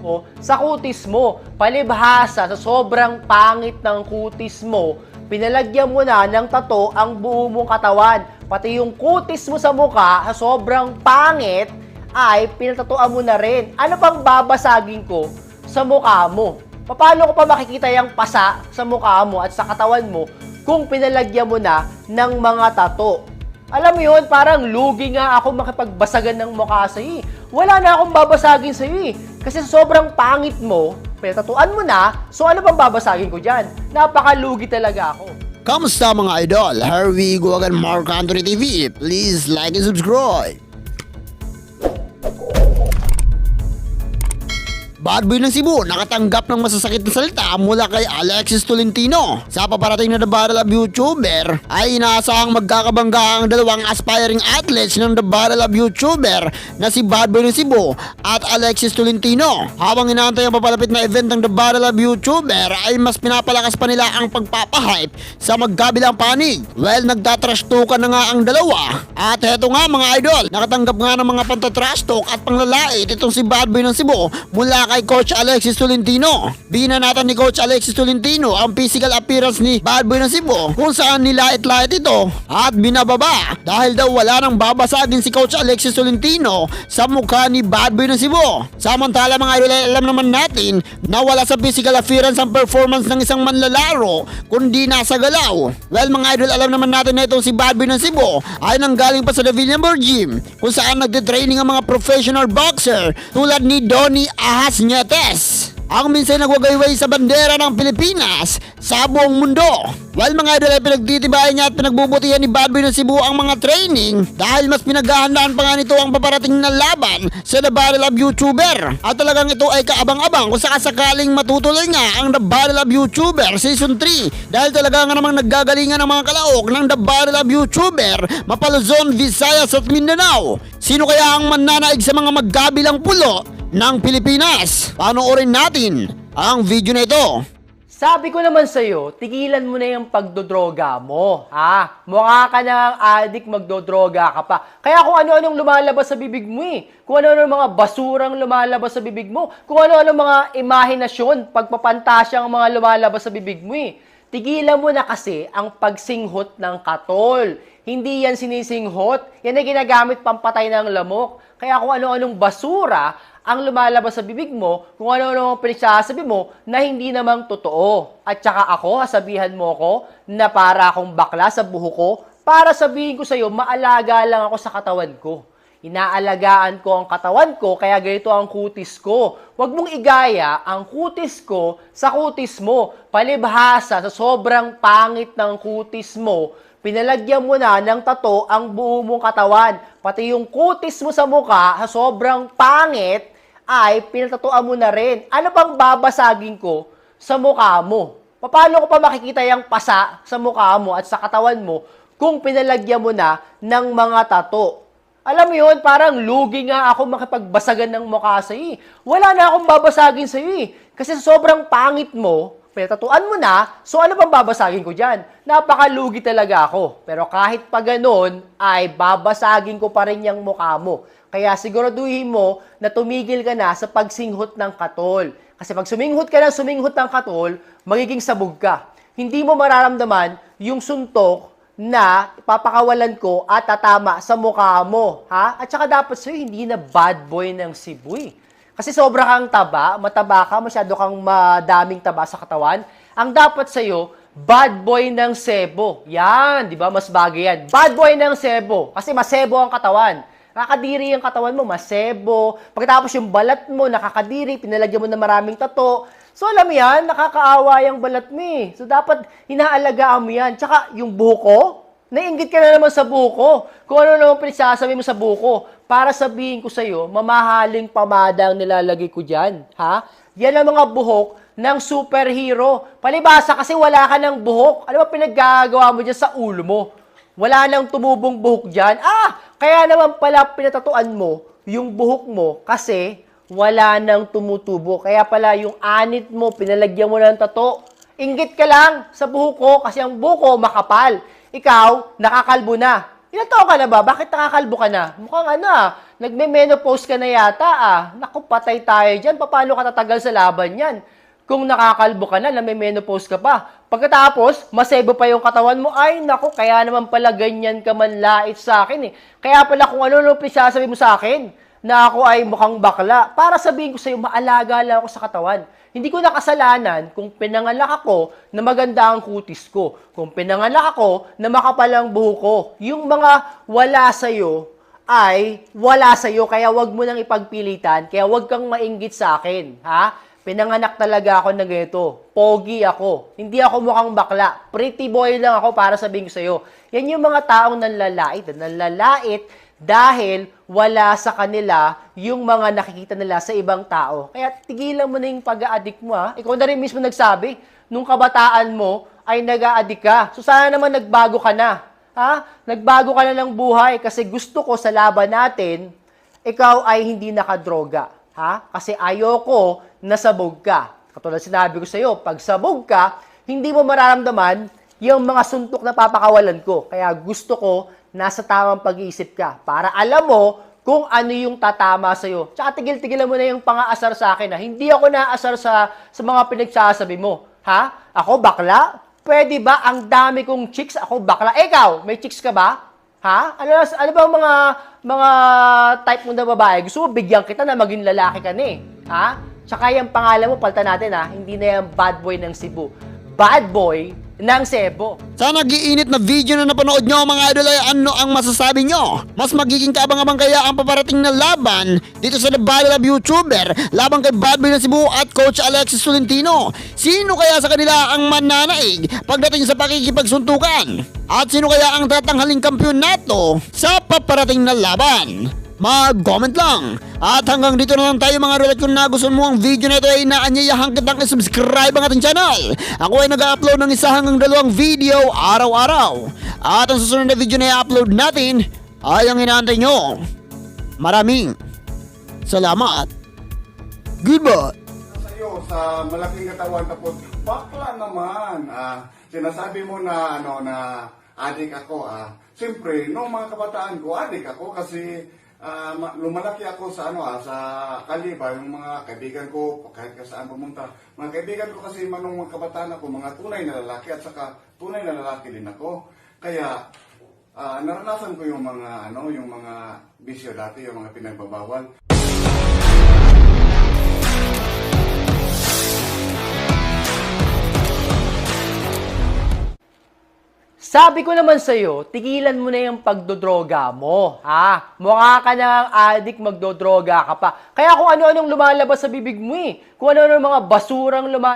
mo sa kutis mo. Palibhasa, sa sobrang pangit ng kutis mo, pinalagyan mo na ng tato ang buo mong katawan. Pati yung kutis mo sa mukha, sa sobrang pangit, ay pinatatuan mo na rin. Ano pang babasagin ko sa mukha mo? Paano ko pa makikita yung pasa sa mukha mo at sa katawan mo kung pinalagyan mo na ng mga tato? Alam mo yun, parang lugi nga ako makipagbasagan ng mukha sa'yo. Wala na akong babasagin sa'yo eh. Kasi sobrang pangit mo, pinatatuan mo na, so ano bang babasagin ko dyan? Napakalugi talaga ako. Kamusta mga idol? Here we go again, Mark Anthony TV. Please like and subscribe. Bad boy ng Cebu nakatanggap ng masasakit na salita mula kay Alexis Tolentino. Sa paparating na The Battle of YouTuber ay inaasahang magkakabangga ang dalawang aspiring athletes ng The Battle of YouTuber na si Bad boy ng Cebu at Alexis Tolentino. Habang inaantay ang papalapit na event ng The Battle of YouTuber ay mas pinapalakas pa nila ang pagpapahype sa magkabilang panig. Well, nagtatrash talkan na nga ang dalawa. At heto nga mga idol, nakatanggap nga ng mga pantatrash talk at panglalait itong si Bad boy ng Cebu mula kay Coach Alexis Tolentino. Binanatan ni Coach Alexis Tolentino ang physical appearance ni Bad Boy ng Cebu kung saan nilait-lait ito at binababa dahil daw wala nang babasagin si Coach Alexis Tolentino sa mukha ni Bad Boy ng Cebu. Samantala mga idol, alam naman natin na wala sa physical appearance ang performance ng isang manlalaro kundi nasa galaw. Well mga idol, alam naman natin na itong si Bad Boy ng Cebu ay nanggaling pa sa The Villamor Gym kung saan nagde-training ang mga professional boxer tulad ni Donnie Ahas Nietes, ang minsan nagwagayway sa bandera ng Pilipinas sa buong mundo. While mga idol ay pinagtitibayan niya at pinagbubutihan ni Bad Boy ng Cebu ang mga training dahil mas pinaghahandaan pa nga nito ang paparating na laban sa The Battle of YouTuber. At talagang ito ay kaabang-abang kung sakasakaling matutuloy nga ang The Battle of YouTuber Season 3 dahil talaga nga namang naggagalingan ang mga kalaok ng The Battle of YouTuber Mapaluzon, Visayas at Mindanao. Sino kaya ang mananaig sa mga magkabilang pulo ng Pilipinas? Panoorin natin ang video na ito. Sabi ko naman sa'yo, tigilan mo na yung pagdodroga mo, ha? Mukha ka ng addict, magdodroga ka pa. Kaya kung ano-anong lumalabas sa bibig mo eh. Kung ano-anong mga basurang lumalabas sa bibig mo. Kung ano-anong mga imahinasyon, pagpapantasya ang mga lumalabas sa bibig mo eh. Tigilan mo na kasi ang pagsinghot ng katol. Hindi yan sinisinghot. Yan ay ginagamit pampatay ng lamok. Kaya kung ano-anong basura ang lumalabas sa bibig mo, kung ano-ano ang pinagsasabi mo na hindi namang totoo. At saka ako, sabihan mo ko na para akong bakla sa buhok ko, para sabihin ko sa'yo, maalaga lang ako sa katawan ko. Inaalagaan ko ang katawan ko, kaya ganito ang kutis ko. Huwag mong igaya ang kutis ko sa kutis mo. Palibhasa, sa sobrang pangit ng kutis mo, pinalagyan mo na ng tato ang buo mong katawan. Pati yung kutis mo sa mukha, sa sobrang pangit, ay pinatatuan mo na rin. Ano pang babasagin ko sa mukha mo? Paano ko pa makikita yung pasa sa mukha mo at sa katawan mo kung pinalagyan mo na ng mga tato? Alam mo yun, parang lugi nga ako makipagbasagan ng mukha sa'yo. Wala na akong babasagin sa'yo eh. Kasi sobrang pangit mo, pinatatuan mo na, so ano bang babasagin ko dyan? Napakalugi talaga ako. Pero kahit pa ganun, ay babasagin ko pa rin yung mukha mo. Kaya siguraduhin mo na tumigil ka na sa pagsinghot ng katol. Kasi pag suminghot ka ng katol, magiging sabog ka. Hindi mo mararamdaman yung suntok na ipapakawalan ko at tatama sa mukha mo. Ha? At saka dapat sa'yo, hindi na bad boy ng Cebu eh. Kasi sobra kang taba, mataba ka, masyado kang madaming taba sa katawan. Ang dapat sa'yo, bad boy ng Cebu. Yan, di ba? Mas bagay yan. Bad boy ng Cebu. Kasi masebo ang katawan. Nakakadiri yung katawan mo, masebo. Pagkatapos yung balat mo, nakakadiri, pinalagyan mo na maraming tato. So alam mo yan, nakakaawa yung balat mo eh. So dapat hinaalagaan mo yan. Tsaka yung buko, naiinggit ka na naman sa buko. Kung ano naman pinagsasabi mo sa buko, para sabihin ko sa'yo, mamahaling pamada ang nilalagay ko dyan. Ha? Yan ang mga buhok ng superhero. Palibasa kasi wala ka ng buhok. Ano ba pinaggagawa mo dyan sa ulo mo? Wala nang tumubong buhok dyan. Kaya naman pala pinatatuan mo yung buhok mo kasi wala nang tumutubo. Kaya pala yung anit mo, pinalagyan mo ng tato. Inggit ka lang sa buhok ko kasi ang buhok ko makapal. Ikaw, nakakalbo na. Ilan taon ka na ba? Bakit nakakalbo ka na? Mukhang Nagme-menopause ka na yata ah. Naku, patay tayo dyan. Paano ka tatagal sa laban yan? Kung nakakalbo ka na, menopause ka pa. Pagkatapos, masebo pa yung katawan mo, ay naku, kaya naman pala ganyan ka manlait sa akin eh. Kaya pala kung ano sasabi mo sa akin, na ako ay mukhang bakla, para sabihin ko sa'yo, maalaga lang ako sa katawan. Hindi ko nakasalanan kung pinanganak ako na maganda ang kutis ko. Kung pinanganak ako na makapal ang buhok ko. Yung mga wala sa'yo, ay wala sa'yo, kaya wag mo nang ipagpilitan, kaya wag kang mainggit sa akin, ha? Pinanganak talaga ako na ganito. Pogi ako. Hindi ako mukhang bakla. Pretty boy lang ako para sabihin ko sa'yo. Yan yung mga taong nanlalait. Nanlalait dahil wala sa kanila yung mga nakikita nila sa ibang tao. Kaya tigilan mo na yung pag-a-addict mo, ha? Ikaw na rin mismo nagsabi, nung kabataan mo ay nag-a-addict ka. So sana naman nagbago ka na. Ha? Nagbago ka na ng buhay kasi gusto ko sa laban natin, ikaw ay hindi nakadroga. Ha? Kasi ayoko nasabog ka. Katulad sinabi ko sa iyo, pag sabog ka, hindi mo mararamdaman yung mga suntok na papakawalan ko. Kaya gusto ko nasa tamang pag-iisip ka para alam mo kung ano yung tatama sa iyo. Tsaka tigil-tigilan mo na yung pang-aasar sa akin. Ha? Hindi ako naasar sa mga pinagsasabi mo. Ha? Ako bakla? Pwede ba ang dami kong chicks? Ako bakla. Ikaw, may chicks ka ba? Ha? Ano ba ang mga type mo na babae? Gusto mo bigyan kita na maging lalaki ka na eh. Ha? Tsaka yung pangalan mo, palta natin ha. Hindi na yung bad boy ng Cebu. Bad boy ng Cebu. Sa nag-iinit na video na napanood nyo mga idol ay ano ang masasabi nyo? Mas magiging kaabang-abang kaya ang paparating na laban dito sa The Battle of YouTuber laban kay Bad Boy ng Cebu at Coach Alexis Tolentino? Sino kaya sa kanila ang mananaig pagdating sa pakikipagsuntukan? At sino kaya ang tatanghaling kampiyon nato sa paparating na laban? Mag-comment lang. At hanggang dito na lang tayo mga idol. At kung nagustuhan mo ang video na ito ay inaanyayahan kitang i-subscribe ang ating channel. Ako ay nag-upload ng isa hanggang 2 video araw-araw. At ang susunod na video na i-upload natin ay ang inaantay nyo. Maraming salamat. Goodbye. Sa'yo, sa malaking katawan, tapos bakla naman. Sinasabi mo na, na adik ako. Siyempre, noong mga kabataan ko, adik ako kasi lumalaki ako sa sa Kaliba, yung mga kaibigan ko kahit saan pumunta. Mga kaibigan ko kasi manong mga kabataan ako, mga tunay na lalaki at saka tunay na lalaki din ako. Kaya naranasan ko yung mga yung mga bisyo dati, yung mga pinagbabawal. Sabi ko naman sa'yo, tigilan mo na yung pagdodroga mo, ha? Mukha ka ng addict, magdodroga ka pa. Kaya kung ano-anong lumalabas sa bibig mo eh. Kung ano-anong mga basurang lumalabas